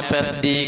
FSD